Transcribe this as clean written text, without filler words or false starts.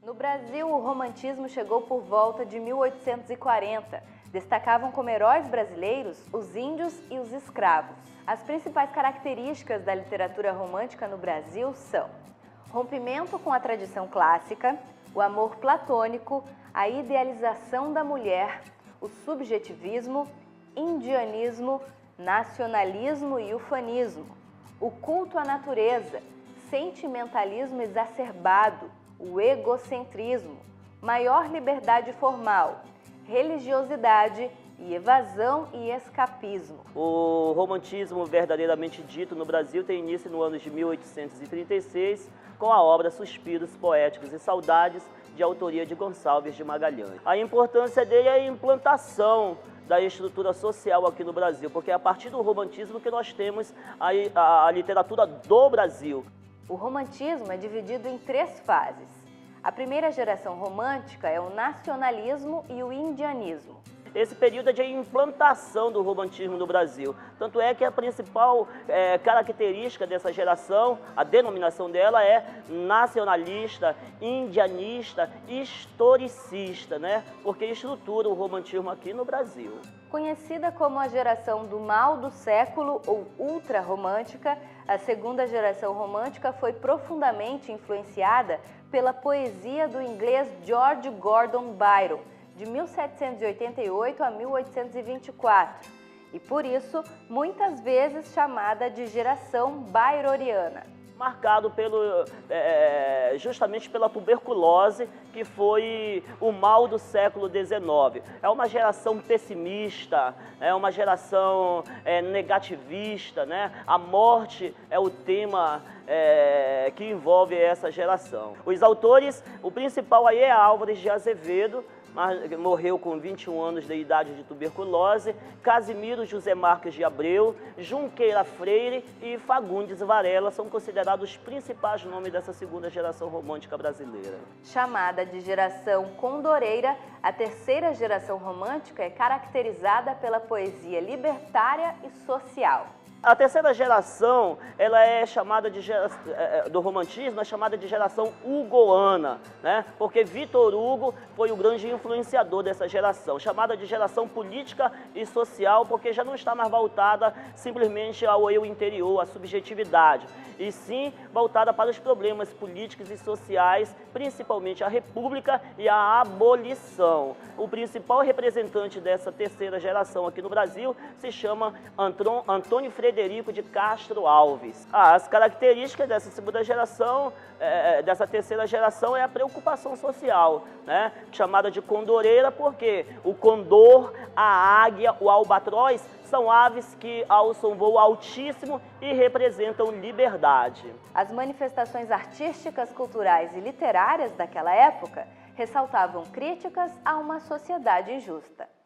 No Brasil, o romantismo chegou por volta de 1840. Destacavam como heróis brasileiros os índios e os escravos. As principais características da literatura romântica no Brasil são rompimento com a tradição clássica, o amor platônico, a idealização da mulher, o subjetivismo, indianismo, nacionalismo e ufanismo, o culto à natureza, sentimentalismo exacerbado, o egocentrismo, maior liberdade formal, religiosidade e evasão e escapismo. O romantismo verdadeiramente dito no Brasil tem início no ano de 1836 com a obra Suspiros Poéticos e Saudades, de autoria de Gonçalves de Magalhães. A importância dele é a implantação da estrutura social aqui no Brasil, porque é a partir do romantismo que nós temos a literatura do Brasil. O romantismo é dividido em três fases. A primeira geração romântica é o nacionalismo e o indianismo. Esse período é de implantação do romantismo no Brasil. Tanto é que a principal característica dessa geração, a denominação dela é nacionalista, indianista, historicista, né? Porque estrutura o romantismo aqui no Brasil. Conhecida como a geração do mal do século ou ultrarromântica, a segunda geração romântica foi profundamente influenciada pela poesia do inglês George Gordon Byron, de 1788 a 1824, e por isso muitas vezes chamada de geração byroniana. Marcado justamente pela tuberculose, que foi o mal do século XIX. É uma geração pessimista, é uma geração negativista, né? A morte é o tema que envolve essa geração. Os autores, o principal aí é Álvares de Azevedo, mas morreu com 21 anos de idade de tuberculose, Casimiro José Marques de Abreu, Junqueira Freire e Fagundes Varela são considerados os principais nomes dessa segunda geração romântica brasileira. Chamada de geração condoreira, a terceira geração romântica é caracterizada pela poesia libertária e social. A terceira geração, ela é chamada do romantismo, é chamada de geração hugoana, né? Porque Victor Hugo foi o grande influenciador dessa geração, chamada de geração política e social, porque já não está mais voltada simplesmente ao eu interior, à subjetividade, e sim voltada para os problemas políticos e sociais, principalmente a república e a abolição. O principal representante dessa terceira geração aqui no Brasil se chama Antônio Frederico de Castro Alves. As características dessa segunda geração, dessa terceira geração, é a preocupação social, né? Chamada de condoreira, porque o condor, a águia, o albatroz são aves que alçam voo altíssimo e representam liberdade. As manifestações artísticas, culturais e literárias daquela época ressaltavam críticas a uma sociedade injusta.